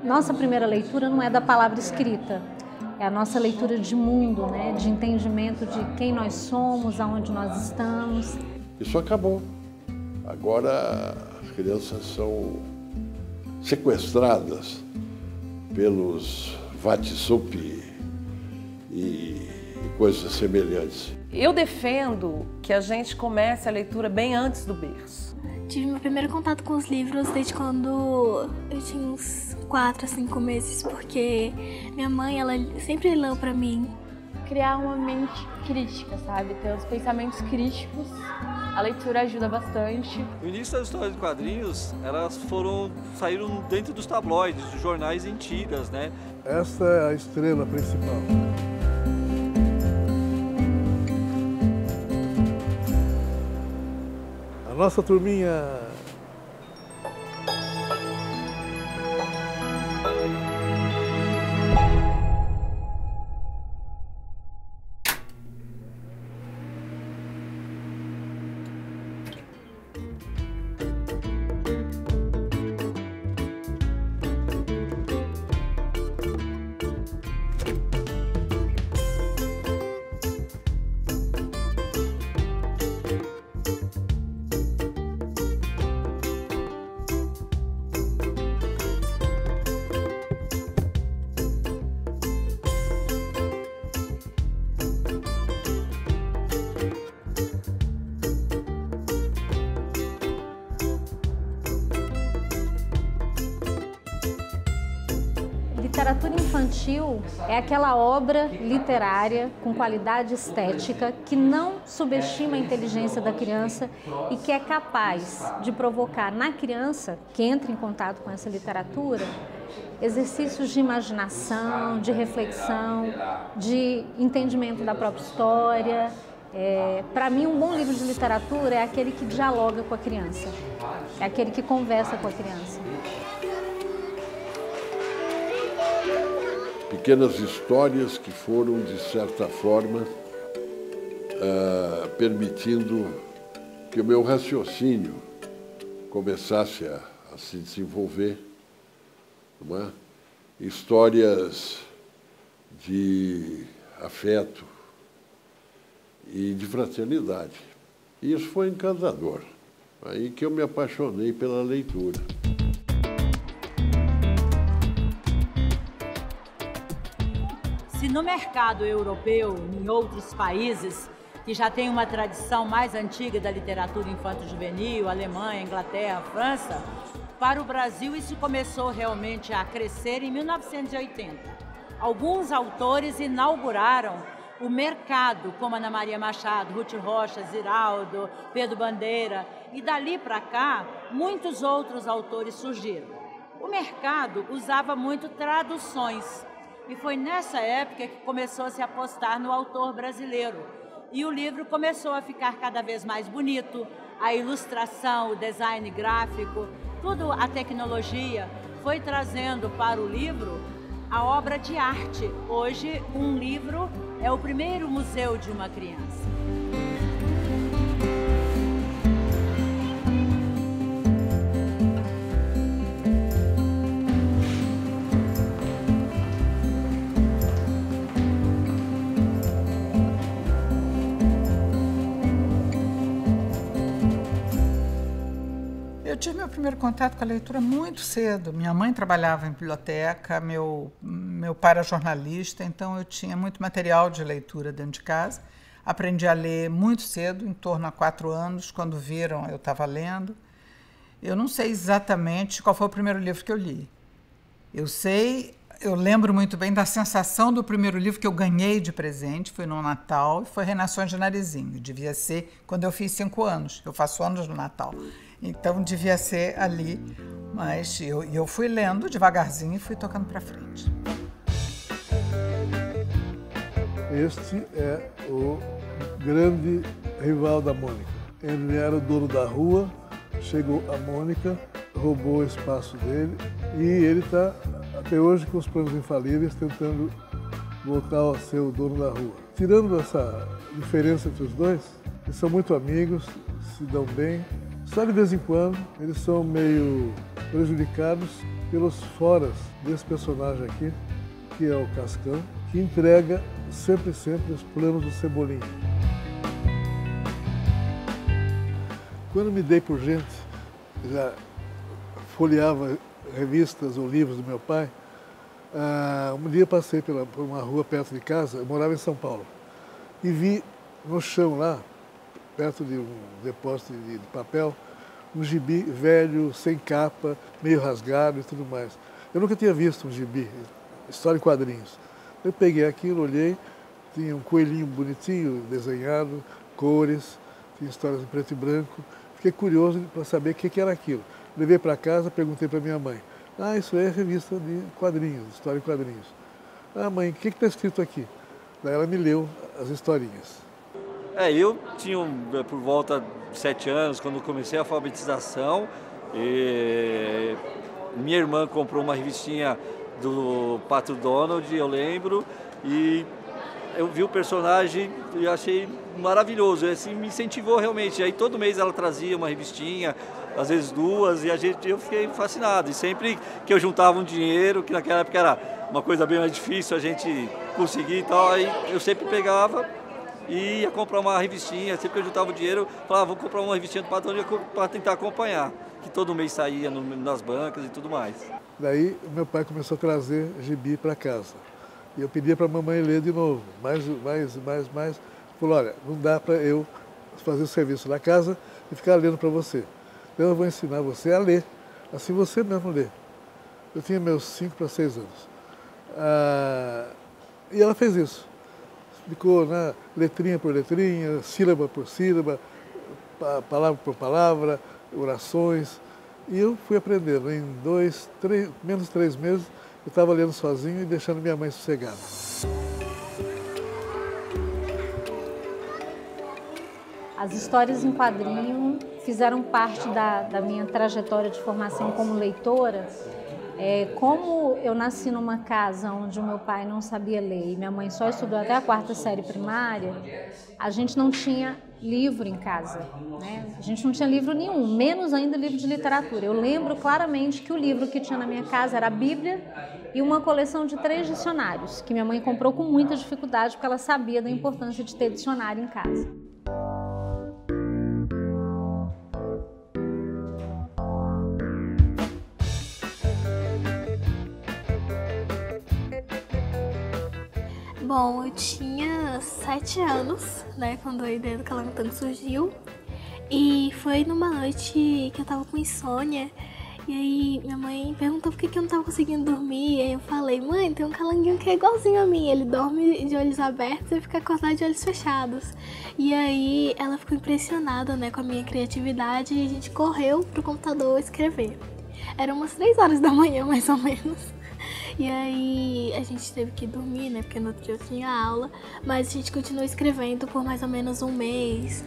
Nossa primeira leitura não é da palavra escrita, é a nossa leitura de mundo, né? De entendimento de quem nós somos, aonde nós estamos. Isso acabou. Agora as crianças são sequestradas pelos WhatsApp e coisas semelhantes. Eu defendo que a gente comece a leitura bem antes do berço. Tive meu primeiro contato com os livros desde quando eu tinha uns 4 a 5 meses, porque minha mãe, ela sempre leu pra mim. Criar uma mente crítica, sabe? Ter os pensamentos críticos. A leitura ajuda bastante. O início das histórias de quadrinhos, elas saíram dentro dos tabloides, dos jornais em tiras, né? Essa é a estrela principal. A nossa turminha. Literatura infantil é aquela obra literária com qualidade estética que não subestima a inteligência da criança e que é capaz de provocar na criança que entra em contato com essa literatura exercícios de imaginação, de reflexão, de entendimento da própria história. Para mim, um bom livro de literatura é aquele que dialoga com a criança, é aquele que conversa com a criança. Pequenas histórias que foram, de certa forma, permitindo que o meu raciocínio começasse a se desenvolver, não é? Histórias de afeto e de fraternidade. E isso foi encantador. Aí que eu me apaixonei pela leitura. Se no mercado europeu, em outros países, que já tem uma tradição mais antiga da literatura infanto-juvenil, Alemanha, Inglaterra, França, para o Brasil isso começou realmente a crescer em 1980. Alguns autores inauguraram o mercado, como Ana Maria Machado, Ruth Rocha, Ziraldo, Pedro Bandeira, e dali para cá, muitos outros autores surgiram. O mercado usava muito traduções, e foi nessa época que começou a se apostar no autor brasileiro. E o livro começou a ficar cada vez mais bonito, a ilustração, o design gráfico, tudo a tecnologia foi trazendo para o livro a obra de arte. Hoje, um livro é o primeiro museu de uma criança. Eu tive meu primeiro contato com a leitura muito cedo. Minha mãe trabalhava em biblioteca, meu pai era jornalista, então eu tinha muito material de leitura dentro de casa. Aprendi a ler muito cedo, em torno a 4 anos, quando viram eu estava lendo. Eu não sei exatamente qual foi o primeiro livro que eu li. Eu lembro muito bem da sensação do primeiro livro que eu ganhei de presente, foi no Natal, foi Reinações de Narizinho. Devia ser quando eu fiz 5 anos, eu faço anos no Natal. Então devia ser ali, mas eu fui lendo devagarzinho e fui tocando para frente. Este é o grande rival da Mônica. Ele era o dono da rua, chegou a Mônica, roubou o espaço dele e ele está até hoje com os planos infalíveis tentando voltar a ser o dono da rua. Tirando essa diferença entre os dois, eles são muito amigos, se dão bem. Só de vez em quando eles são meio prejudicados pelos foras desse personagem aqui, que é o Cascão, que entrega sempre os planos do Cebolinha. Quando me dei por gente, já folheava revistas ou livros do meu pai, um dia passei por uma rua perto de casa, eu morava em São Paulo, e vi no chão lá, perto de um depósito de papel, um gibi velho, sem capa, meio rasgado e tudo mais. Eu nunca tinha visto um gibi, história em quadrinhos. Eu peguei aquilo, olhei, tinha um coelhinho bonitinho, desenhado, cores, tinha histórias em preto e branco. Fiquei curioso para saber o que era aquilo. Levei para casa, perguntei para minha mãe. Ah, isso é revista de quadrinhos, história em quadrinhos. Ah, mãe, o que está escrito aqui? Daí ela me leu as historinhas. Eu tinha por volta de 7 anos, quando comecei a alfabetização, e minha irmã comprou uma revistinha do Pato Donald, eu lembro, e eu vi o personagem e achei maravilhoso, assim, me incentivou realmente. Aí todo mês ela trazia uma revistinha, às vezes 2, e eu fiquei fascinado. E sempre que eu juntava um dinheiro, que naquela época era uma coisa bem mais difícil a gente conseguir e tal, aí eu sempre pegava e ia comprar uma revistinha. Sempre que eu juntava o dinheiro, falava, vou comprar uma revistinha do Pato Donald para tentar acompanhar, que todo mês saía nas bancas e tudo mais. Daí meu pai começou a trazer gibi para casa. E eu pedia para a mamãe ler de novo, mais. Falou, olha, não dá para eu fazer o serviço na casa e ficar lendo para você. Então eu vou ensinar você a ler, assim você mesmo lê. Eu tinha meus 5 para 6 anos. E ela fez isso. Explicou, né, letrinha por letrinha, sílaba por sílaba, palavra por palavra, orações. E eu fui aprendendo. Em menos de 3 meses, eu estava lendo sozinho e deixando minha mãe sossegada. As histórias em quadrinho fizeram parte da minha trajetória de formação como leitora. Como eu nasci numa casa onde o meu pai não sabia ler e minha mãe só estudou até a 4ª série primária, a gente não tinha livro em casa, né? A gente não tinha livro nenhum, menos ainda livro de literatura. Eu lembro claramente que o livro que tinha na minha casa era a Bíblia e uma coleção de 3 dicionários, que minha mãe comprou com muita dificuldade porque ela sabia da importância de ter dicionário em casa. Bom, eu tinha 7 anos, né, quando a ideia do Calangutanga surgiu. E foi numa noite que eu tava com insônia. E aí minha mãe perguntou por que eu não tava conseguindo dormir. E aí eu falei, mãe, tem um calanguinho que é igualzinho a mim. Ele dorme de olhos abertos e fica acordado de olhos fechados. E aí ela ficou impressionada, né, com a minha criatividade e a gente correu pro computador escrever. Eram umas 3 horas da manhã, mais ou menos. E aí a gente teve que dormir, né, porque no outro dia eu tinha aula, mas a gente continuou escrevendo por mais ou menos 1 mês.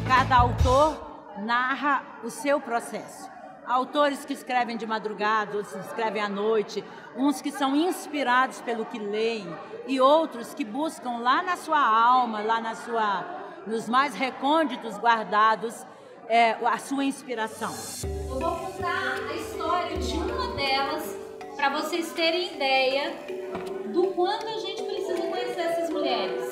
Cada autor narra o seu processo. Autores que escrevem de madrugada, outros que escrevem à noite, uns que são inspirados pelo que leem e outros que buscam lá na sua alma, nos mais recônditos guardados, a sua inspiração. Eu vou contar a história de uma delas para vocês terem ideia do quanto a gente precisa conhecer essas mulheres.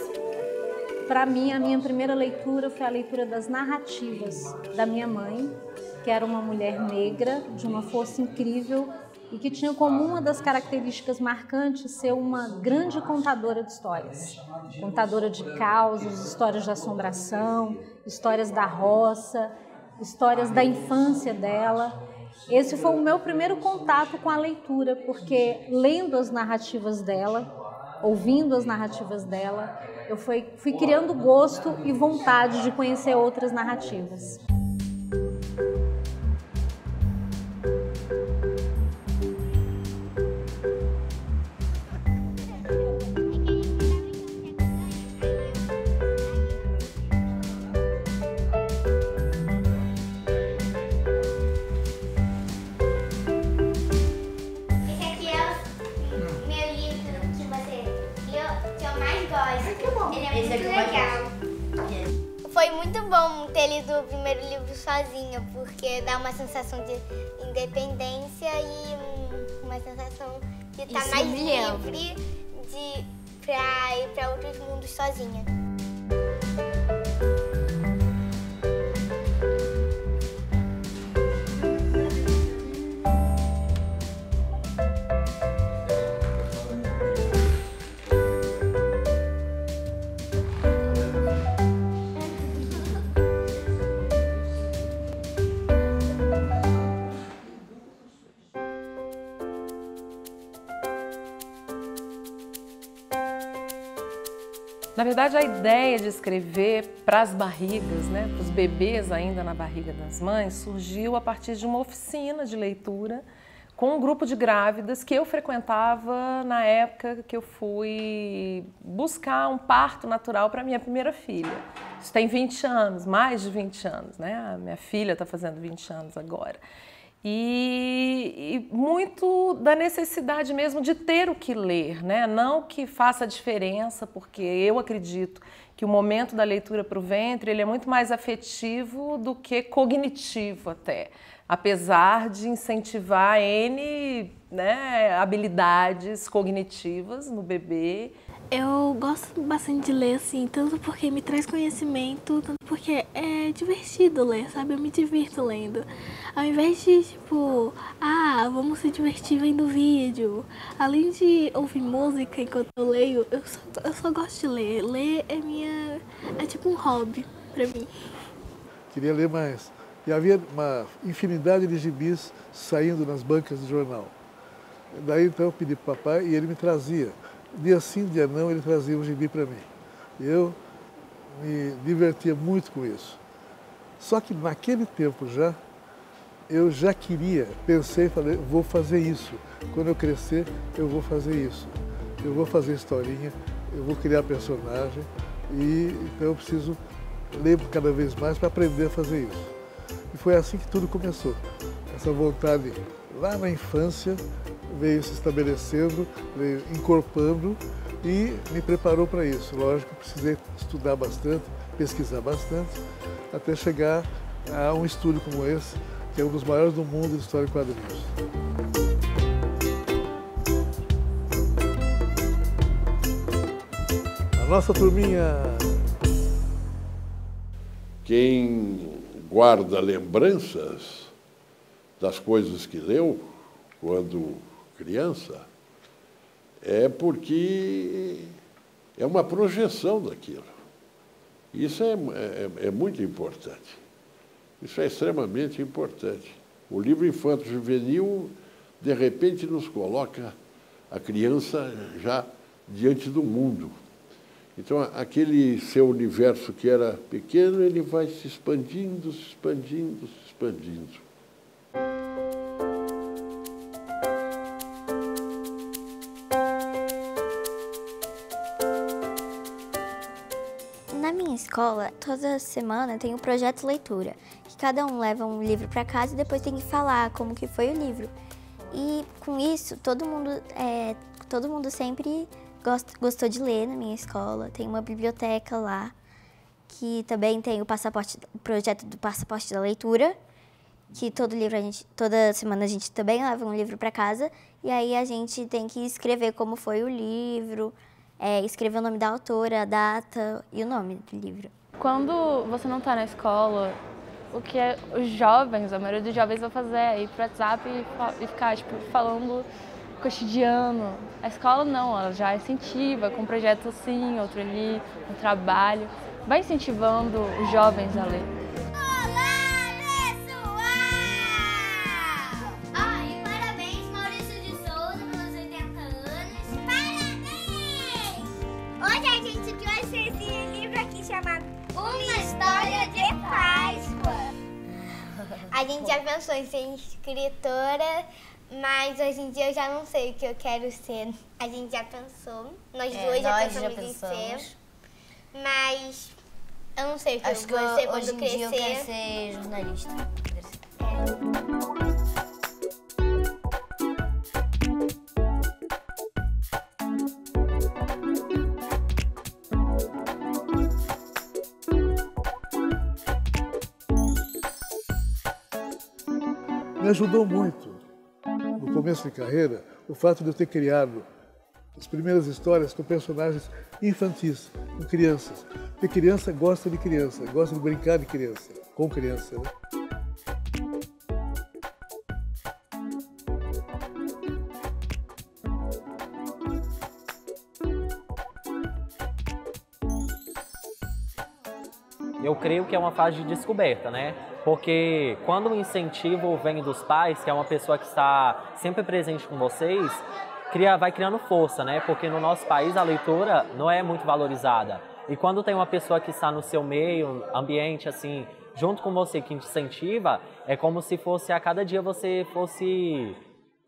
Para mim, a minha primeira leitura foi a leitura das narrativas da minha mãe, que era uma mulher negra, de uma força incrível e que tinha como uma das características marcantes ser uma grande contadora de histórias. Contadora de causos, histórias de assombração, histórias da roça, histórias da infância dela. Esse foi o meu primeiro contato com a leitura, porque lendo as narrativas dela, ouvindo as narrativas dela, eu fui criando gosto e vontade de conhecer outras narrativas. Foi muito bom ter ter lido o primeiro livro sozinha, porque dá uma sensação de independência e uma sensação de estar mais livre pra ir para outros mundos sozinha. Na verdade, a ideia de escrever para as barrigas, né, para os bebês ainda na barriga das mães, surgiu a partir de uma oficina de leitura com um grupo de grávidas que eu frequentava na época que eu fui buscar um parto natural para minha primeira filha. Isso tem 20 anos, mais de 20 anos, né? A minha filha está fazendo 20 anos agora. E muito da necessidade mesmo de ter o que ler, né? Não que faça diferença, porque eu acredito que o momento da leitura para o ventre ele é muito mais afetivo do que cognitivo até, apesar de incentivar N, né, habilidades cognitivas no bebê. Eu gosto bastante de ler, assim, tanto porque me traz conhecimento, tanto porque é divertido ler, sabe? Eu me divirto lendo. Ao invés de, tipo, vamos se divertir vendo vídeo. Além de ouvir música enquanto eu leio, eu só gosto de ler. Ler é tipo um hobby pra mim. Queria ler mais. E havia uma infinidade de gibis saindo nas bancas de jornal. Daí então eu pedi para o papai e ele me trazia. Dia sim, dia não, ele trazia um gibi para mim. E eu me divertia muito com isso. Só que naquele tempo eu já queria, pensei e falei, vou fazer isso. Quando eu crescer, eu vou fazer isso. Eu vou fazer historinha, eu vou criar personagem e então eu preciso ler cada vez mais para aprender a fazer isso. E foi assim que tudo começou. Essa vontade lá na infância veio se estabelecendo, veio encorpando e me preparou para isso. Lógico, precisei estudar bastante, pesquisar bastante, até chegar a um estúdio como esse, que é um dos maiores do mundo de história em quadrinhos. A nossa turminha. Quem guarda lembranças das coisas que leu quando criança, é porque é uma projeção daquilo. Isso é muito importante. Isso é extremamente importante. O livro infanto-juvenil, de repente, nos coloca a criança já diante do mundo. Então, aquele seu universo que era pequeno, ele vai se expandindo, se expandindo, se expandindo. Na minha escola, toda semana tem um projeto leitura, que cada um leva um livro para casa e depois tem que falar como que foi o livro. E com isso, todo mundo sempre gostou de ler na minha escola. Tem uma biblioteca lá, que também tem o projeto do Passaporte da Leitura, que toda semana a gente também leva um livro para casa, e aí a gente tem que escrever como foi o livro, escrever o nome da autora, a data e o nome do livro. Quando você não está na escola, o que os jovens, a maioria dos jovens vai fazer é ir para o WhatsApp e ficar falando cotidiano. A escola não, ela já incentiva com um projeto assim, outro ali, um trabalho. Vai incentivando os jovens a ler. A gente já pensou em ser escritora, mas hoje em dia eu já não sei o que eu quero ser. A gente já pensou, nós duas já pensamos em ser, mas eu não sei o que eu vou ser quando crescer. Hoje em dia eu quero ser jornalista. Me ajudou muito, no começo de carreira, o fato de eu ter criado as primeiras histórias com personagens infantis, com crianças. Porque criança gosta de criança, gosta de brincar de criança, com criança, né? Eu creio que é uma fase de descoberta, né? Porque quando o incentivo vem dos pais, que é uma pessoa que está sempre presente com vocês, vai criando força, né? Porque no nosso país a leitura não é muito valorizada. E quando tem uma pessoa que está no seu meio, ambiente, assim, junto com você, que te incentiva, é como se fosse a cada dia você fosse...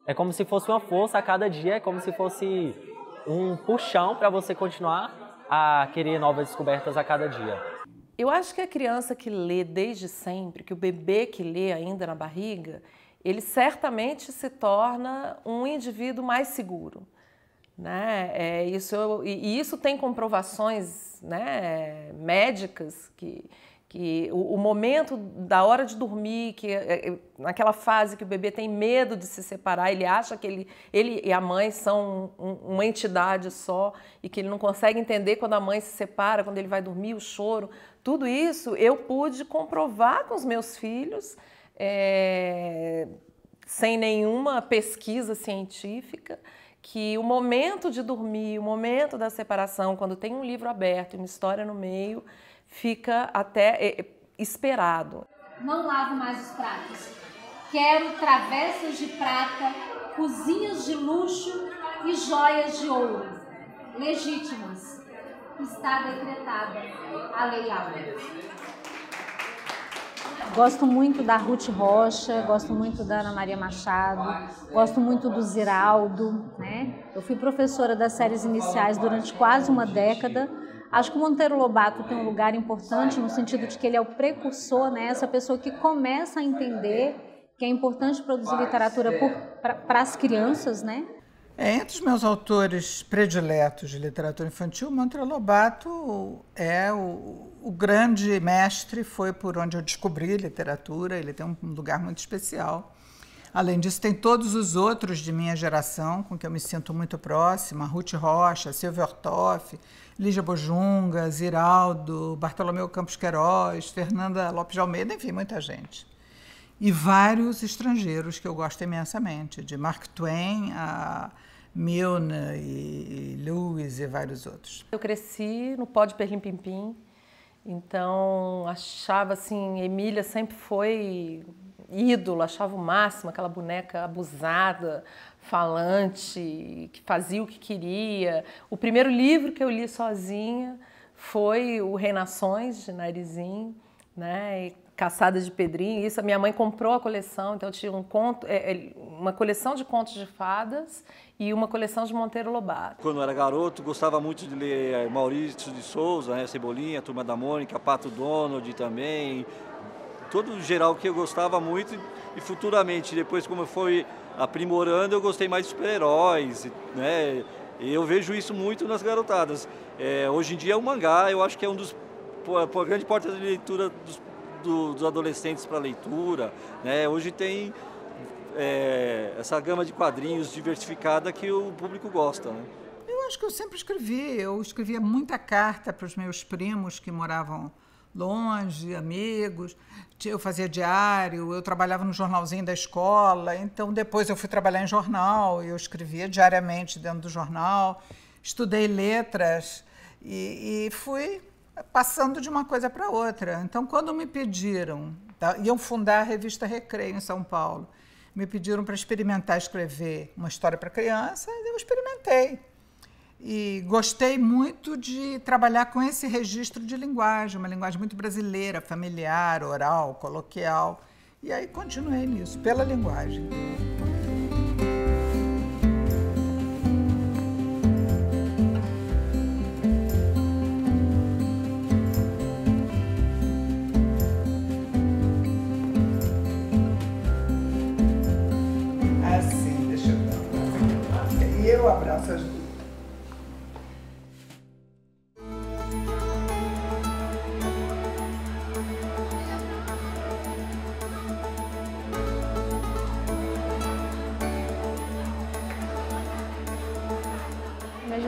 É como se fosse uma força a cada dia, é como se fosse um puxão para você continuar a querer novas descobertas a cada dia. Eu acho que a criança que lê desde sempre, que o bebê que lê ainda na barriga, ele certamente se torna um indivíduo mais seguro, né? Isso tem comprovações, né, médicas que o momento da hora de dormir, naquela fase que o bebê tem medo de se separar, ele acha que ele e a mãe são uma entidade só e que ele não consegue entender quando a mãe se separa, quando ele vai dormir, o choro. Tudo isso eu pude comprovar com os meus filhos, sem nenhuma pesquisa científica, que o momento de dormir, o momento da separação, quando tem um livro aberto e uma história no meio, fica até esperado. Não lavo mais os pratos. Quero travessas de prata, cozinhas de luxo e joias de ouro. Legítimas. Está decretada a Lei Áurea. Gosto muito da Ruth Rocha, gosto muito da Ana Maria Machado, gosto muito do Ziraldo, né? Eu fui professora das séries iniciais durante quase uma década. Acho que o Monteiro Lobato tem um lugar importante no sentido de que ele é o precursor, né? Essa pessoa que começa a entender que é importante produzir literatura para as crianças, né? Entre os meus autores prediletos de literatura infantil, Monteiro Lobato é o grande mestre, foi por onde eu descobri literatura, ele tem um lugar muito especial. Além disso, tem todos os outros de minha geração, com que eu me sinto muito próxima, Ruth Rocha, Silvia Ortoff, Lígia Bojunga, Ziraldo, Bartolomeu Campos Queiroz, Fernanda Lopes de Almeida, enfim, muita gente. E vários estrangeiros que eu gosto imensamente, de Mark Twain a Milne e Lewis e vários outros. Eu cresci no pó de Perlim Pim Pim, então achava assim, Emília sempre foi ídolo, achava o máximo, aquela boneca abusada, falante, que fazia o que queria. O primeiro livro que eu li sozinha foi o Reinações, de Narizinho, né? E Caçada de Pedrinho. Isso, a minha mãe comprou a coleção, então eu tinha uma coleção de contos de fadas e uma coleção de Monteiro Lobato. Quando eu era garoto, gostava muito de ler Maurício de Souza, né? Cebolinha, Turma da Mônica, Pato Donald também. Todo o geral que eu gostava muito, e futuramente, depois como eu fui aprimorando, eu gostei mais de super-heróis, né? E eu vejo isso muito nas garotadas. Hoje em dia o mangá, eu acho que é um dos a grande porta de leitura dos adolescentes para leitura, né? Hoje tem essa gama de quadrinhos diversificada que o público gosta, né? Eu acho que eu sempre escrevi. Eu escrevia muita carta para os meus primos que moravam longe, amigos. Eu fazia diário, eu trabalhava no jornalzinho da escola, então depois eu fui trabalhar em jornal, eu escrevia diariamente dentro do jornal, estudei letras e fui passando de uma coisa para outra. Então, quando me pediram, iam fundar a revista Recreio em São Paulo, me pediram para experimentar escrever uma história para criança, eu experimentei. E gostei muito de trabalhar com esse registro de linguagem, uma linguagem muito brasileira, familiar, oral, coloquial. E aí continuei nisso, pela linguagem. Assim, deixa eu dar. E eu abraço as duas.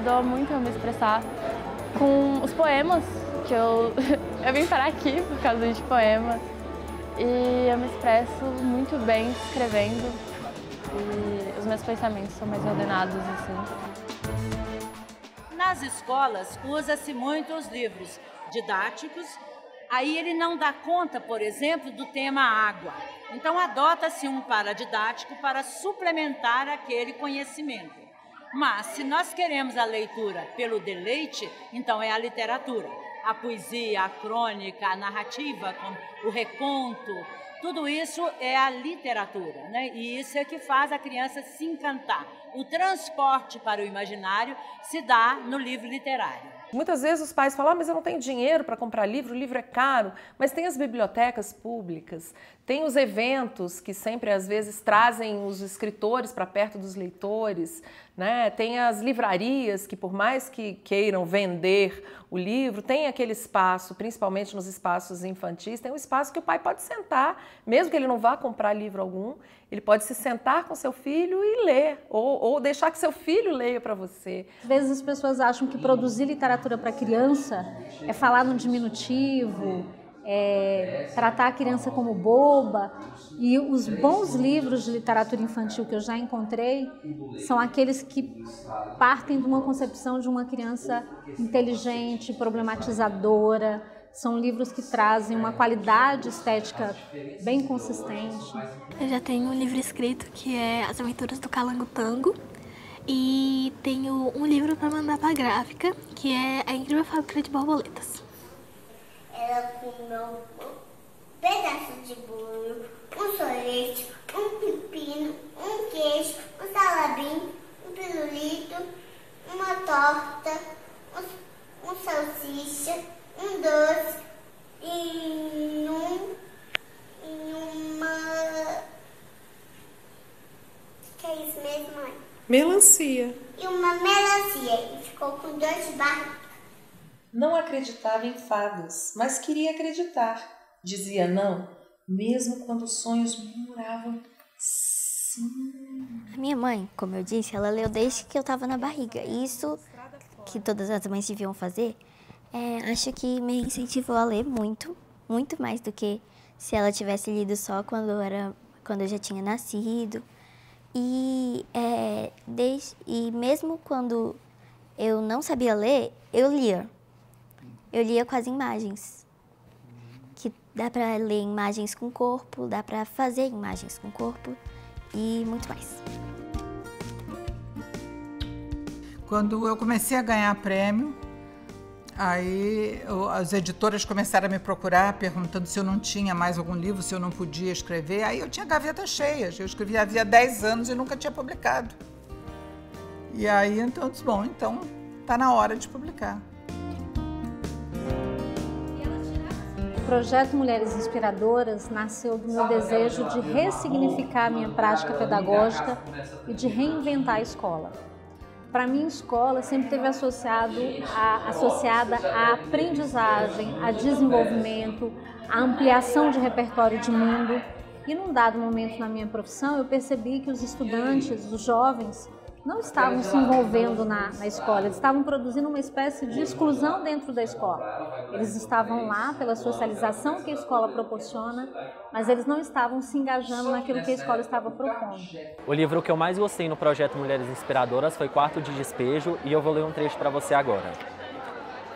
ajudou muito a me expressar com os poemas, que eu vim parar aqui por causa de poema. E eu me expresso muito bem escrevendo e os meus pensamentos são mais ordenados assim. Nas escolas usa-se muito os livros didáticos, aí ele não dá conta, por exemplo, do tema água. Então adota-se um paradidático para suplementar aquele conhecimento. Mas se nós queremos a leitura pelo deleite, então é a literatura. A poesia, a crônica, a narrativa, o reconto, tudo isso é a literatura, né? E isso é que faz a criança se encantar. O transporte para o imaginário se dá no livro literário. Muitas vezes os pais falam, mas eu não tenho dinheiro para comprar livro, o livro é caro, mas tem as bibliotecas públicas, tem os eventos que sempre às vezes trazem os escritores para perto dos leitores, né? Tem as livrarias que por mais que queiram vender o livro, tem aquele espaço, principalmente nos espaços infantis, tem um espaço que o pai pode sentar, mesmo que ele não vá comprar livro algum, ele pode se sentar com seu filho e ler, ou deixar que seu filho leia para você. Às vezes as pessoas acham que produzir literatura para criança é falar no diminutivo, tratar a criança como boba. E os bons livros de literatura infantil que eu já encontrei são aqueles que partem de uma concepção de uma criança inteligente, problematizadora. São livros que trazem uma qualidade estética bem consistente. Eu já tenho um livro escrito que é As Aventuras do Calango Tango. E tenho um livro para mandar para a gráfica, que é A Incrível Fábrica de Borboletas. Ela comeu um pedaço de bolo, um sorvete, um pepino, um queijo, um salabim, um pirulito, uma torta, um salsicha, um doce e uma... que é isso mesmo, mãe? Melancia. E uma melancia. E ficou com dor de barriga. Não acreditava em fadas, mas queria acreditar. Dizia não, mesmo quando os sonhos murmuravam sim. A minha mãe, como eu disse, ela leu desde que eu estava na barriga. Isso que todas as mães deviam fazer, acho que me incentivou a ler muito, muito mais do que se ela tivesse lido só quando eu já tinha nascido. E mesmo quando eu não sabia ler, eu lia. Eu lia com as imagens. Que dá para ler imagens com o corpo, dá para fazer imagens com o corpo e muito mais. Quando eu comecei a ganhar prêmio, aí as editoras começaram a me procurar, perguntando se eu não tinha mais algum livro, se eu não podia escrever. Aí eu tinha gavetas cheias, eu escrevia havia 10 anos e nunca tinha publicado. E aí, então, eu disse, bom, então tá na hora de publicar. O projeto Mulheres Inspiradoras nasceu do meu desejo de ressignificar a minha prática pedagógica e de reinventar a escola. Para mim, escola sempre esteve associada à aprendizagem, a desenvolvimento, a ampliação de repertório de mundo. E num dado momento na minha profissão, eu percebi que os estudantes, os jovens, não estavam se envolvendo na escola, eles estavam produzindo uma espécie de exclusão dentro da escola. Eles estavam lá pela socialização que a escola proporciona, mas eles não estavam se engajando naquilo que a escola estava propondo. O livro que eu mais gostei no projeto Mulheres Inspiradoras foi Quarto de Despejo e eu vou ler um trecho para você agora.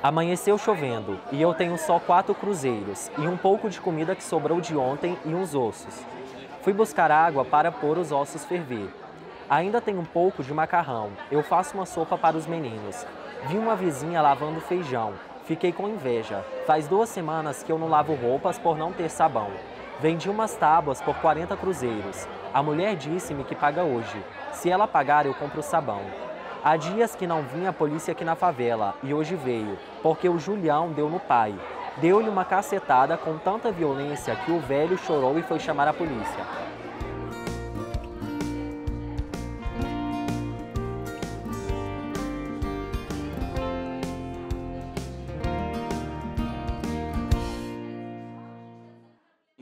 Amanheceu chovendo e eu tenho só 4 cruzeiros e um pouco de comida que sobrou de ontem e uns ossos. Fui buscar água para pôr os ossos ferver. Ainda tem um pouco de macarrão. Eu faço uma sopa para os meninos. Vi uma vizinha lavando feijão. Fiquei com inveja. Faz 2 semanas que eu não lavo roupas por não ter sabão. Vendi umas tábuas por 40 cruzeiros. A mulher disse-me que paga hoje. Se ela pagar, eu compro sabão. Há dias que não vinha a polícia aqui na favela e hoje veio, porque o Julião deu no pai. Deu-lhe uma cacetada com tanta violência que o velho chorou e foi chamar a polícia.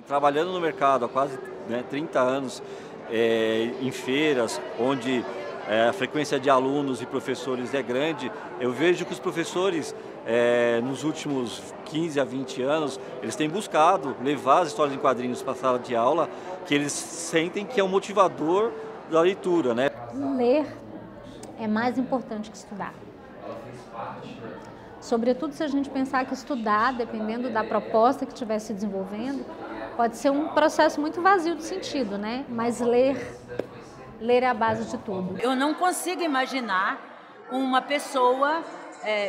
Trabalhando no mercado há quase 30 anos, em feiras, onde a frequência de alunos e professores é grande, eu vejo que os professores, nos últimos 15 a 20 anos, eles têm buscado levar as histórias em quadrinhos para a sala de aula, que eles sentem que é um motivador da leitura, né? Ler é mais importante que estudar. Sobretudo se a gente pensar que estudar, dependendo da proposta que estiver se desenvolvendo, pode ser um processo muito vazio de sentido, né? Mas ler é a base de tudo. Eu não consigo imaginar uma pessoa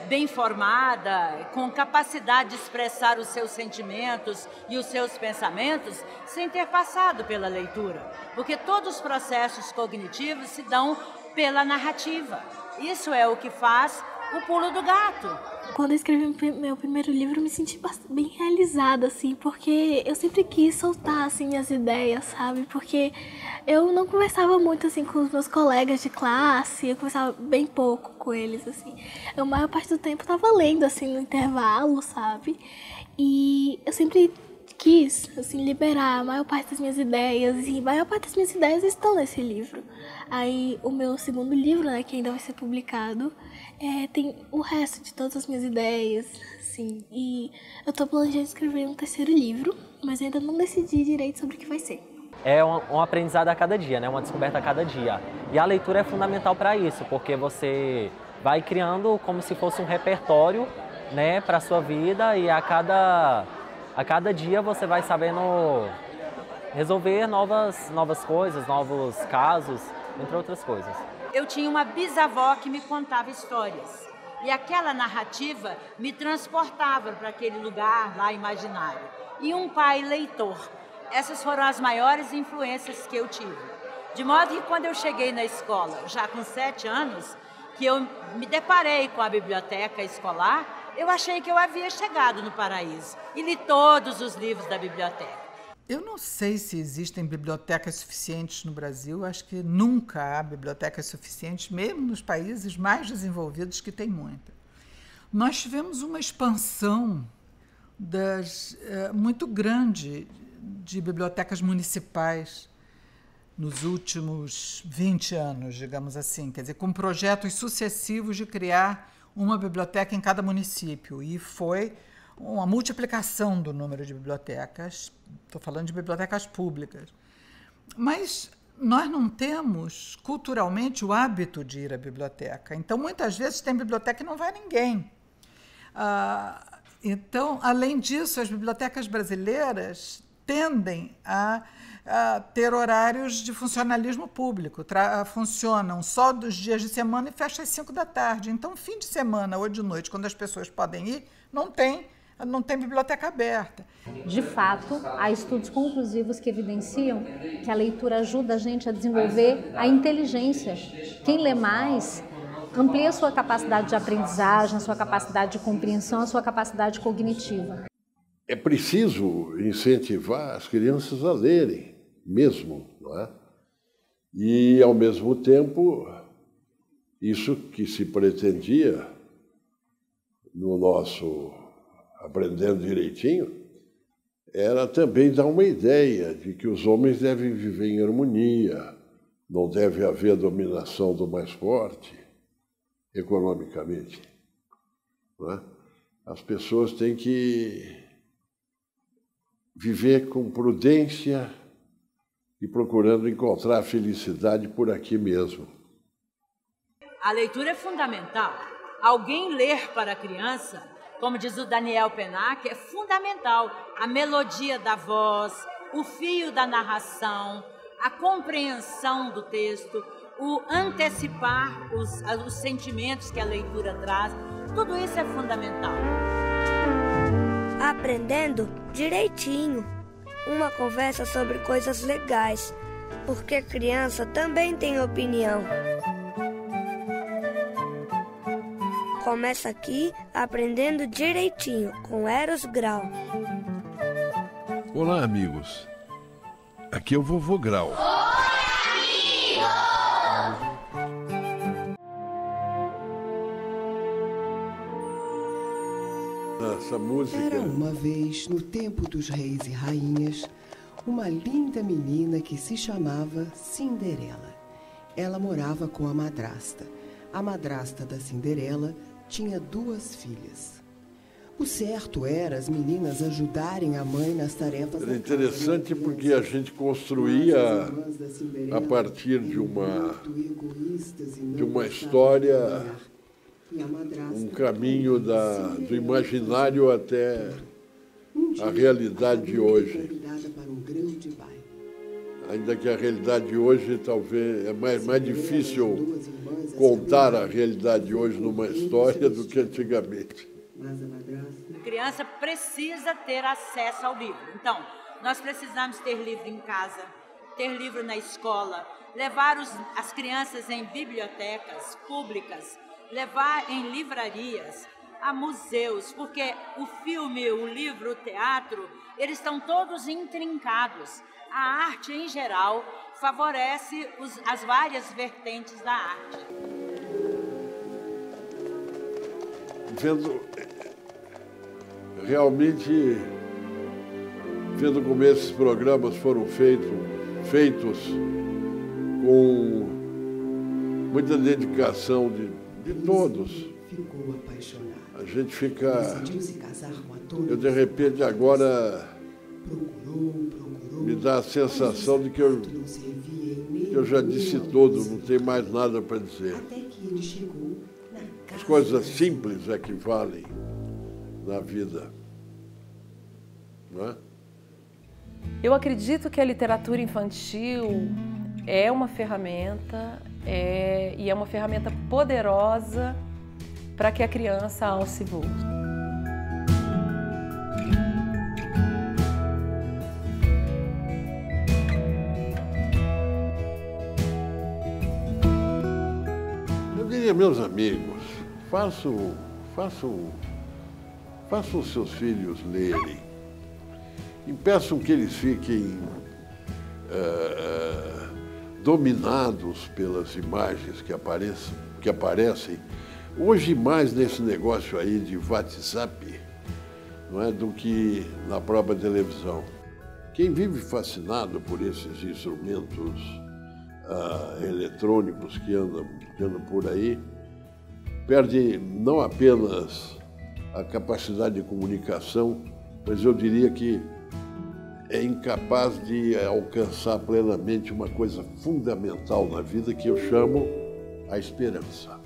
bem formada, com capacidade de expressar os seus sentimentos e os seus pensamentos, sem ter passado pela leitura. Porque todos os processos cognitivos se dão pela narrativa. Isso é o que faz o pulo do gato. Quando eu escrevi meu primeiro livro, eu me senti bem realizada, assim, porque eu sempre quis soltar, assim, minhas ideias, sabe? Porque eu não conversava muito, assim, com os meus colegas de classe, eu conversava bem pouco com eles, assim. Eu, a maior parte do tempo, estava lendo, assim, no intervalo, sabe? E eu sempre quis, assim, liberar a maior parte das minhas ideias, e a maior parte das minhas ideias estão nesse livro. Aí, o meu segundo livro, né, que ainda vai ser publicado, tem o resto de todas as minhas ideias, assim, e eu tô planejando escrever um terceiro livro, mas ainda não decidi direito sobre o que vai ser. É um aprendizado a cada dia, né? Uma descoberta a cada dia. E a leitura é fundamental para isso, porque você vai criando como se fosse um repertório, né, para a sua vida, e a cada dia você vai sabendo resolver novas coisas, novos casos, entre outras coisas. Eu tinha uma bisavó que me contava histórias. E aquela narrativa me transportava para aquele lugar lá imaginário. E um pai leitor. Essas foram as maiores influências que eu tive. De modo que quando eu cheguei na escola, já com 7 anos, que eu me deparei com a biblioteca escolar, eu achei que eu havia chegado no paraíso. E li todos os livros da biblioteca. Eu não sei se existem bibliotecas suficientes no Brasil, acho que nunca há bibliotecas suficientes, mesmo nos países mais desenvolvidos, que tem muita. Nós tivemos uma expansão muito grande de bibliotecas municipais nos últimos 20 anos, digamos assim, quer dizer, com projetos sucessivos de criar uma biblioteca em cada município, e foi uma multiplicação do número de bibliotecas, estou falando de bibliotecas públicas. Mas nós não temos, culturalmente, o hábito de ir à biblioteca. Então, muitas vezes, tem biblioteca e não vai ninguém. Então, além disso, as bibliotecas brasileiras tendem a ter horários de funcionalismo público. Funcionam só dos dias de semana e fecham às 5 da tarde. Então, fim de semana ou de noite, quando as pessoas podem ir, não tem biblioteca aberta. De fato, há estudos conclusivos que evidenciam que a leitura ajuda a gente a desenvolver a inteligência. Quem lê mais amplia a sua capacidade de aprendizagem, a sua capacidade de compreensão, a sua capacidade cognitiva. É preciso incentivar as crianças a lerem, mesmo, não é? E, ao mesmo tempo, isso que se pretendia no nosso Aprendendo Direitinho, era também dar uma ideia de que os homens devem viver em harmonia, não deve haver dominação do mais forte, economicamente. Não é? As pessoas têm que viver com prudência e procurando encontrar a felicidade por aqui mesmo. A leitura é fundamental. Alguém ler para a criança, como diz o Daniel Pennac, é fundamental. A melodia da voz, o fio da narração, a compreensão do texto, o antecipar os sentimentos que a leitura traz, tudo isso é fundamental. Aprendendo direitinho. Uma conversa sobre coisas legais, porque criança também tem opinião. Começa aqui Aprendendo Direitinho, com Eros Grau. Olá, amigos. Aqui é o Vovô Grau. Oi, amigo! Essa música... Era uma vez, no tempo dos reis e rainhas, uma linda menina que se chamava Cinderela. Ela morava com a madrasta. A madrasta da Cinderela tinha 2 filhas. O certo era as meninas ajudarem a mãe nas tarefas. Era interessante porque a gente construía, a partir de uma história, um caminho do imaginário até a realidade de hoje. Ainda que a realidade de hoje talvez é mais difícil contar a realidade de hoje numa história do que antigamente. A criança precisa ter acesso ao livro. Então, nós precisamos ter livro em casa, ter livro na escola, levar as crianças em bibliotecas públicas, levar em livrarias, a museus, porque o filme, o livro, o teatro, eles estão todos intrincados. A arte, em geral, favorece as várias vertentes da arte. Vendo como esses programas foram feitos com muita dedicação de todos, a gente fica... Eu, de repente, agora me dá a sensação de que eu já disse tudo, não tem mais nada para dizer. As coisas simples é que valem na vida, não é? Eu acredito que a literatura infantil é uma ferramenta, e é uma ferramenta poderosa para que a criança alce voo. Eu diria, meus amigos, façam os seus filhos lerem e peçam que eles fiquem dominados pelas imagens que aparecem. Hoje mais nesse negócio aí de WhatsApp, não é, do que na própria televisão. Quem vive fascinado por esses instrumentos eletrônicos que andam por aí, perde não apenas a capacidade de comunicação, mas eu diria que é incapaz de alcançar plenamente uma coisa fundamental na vida que eu chamo a esperança.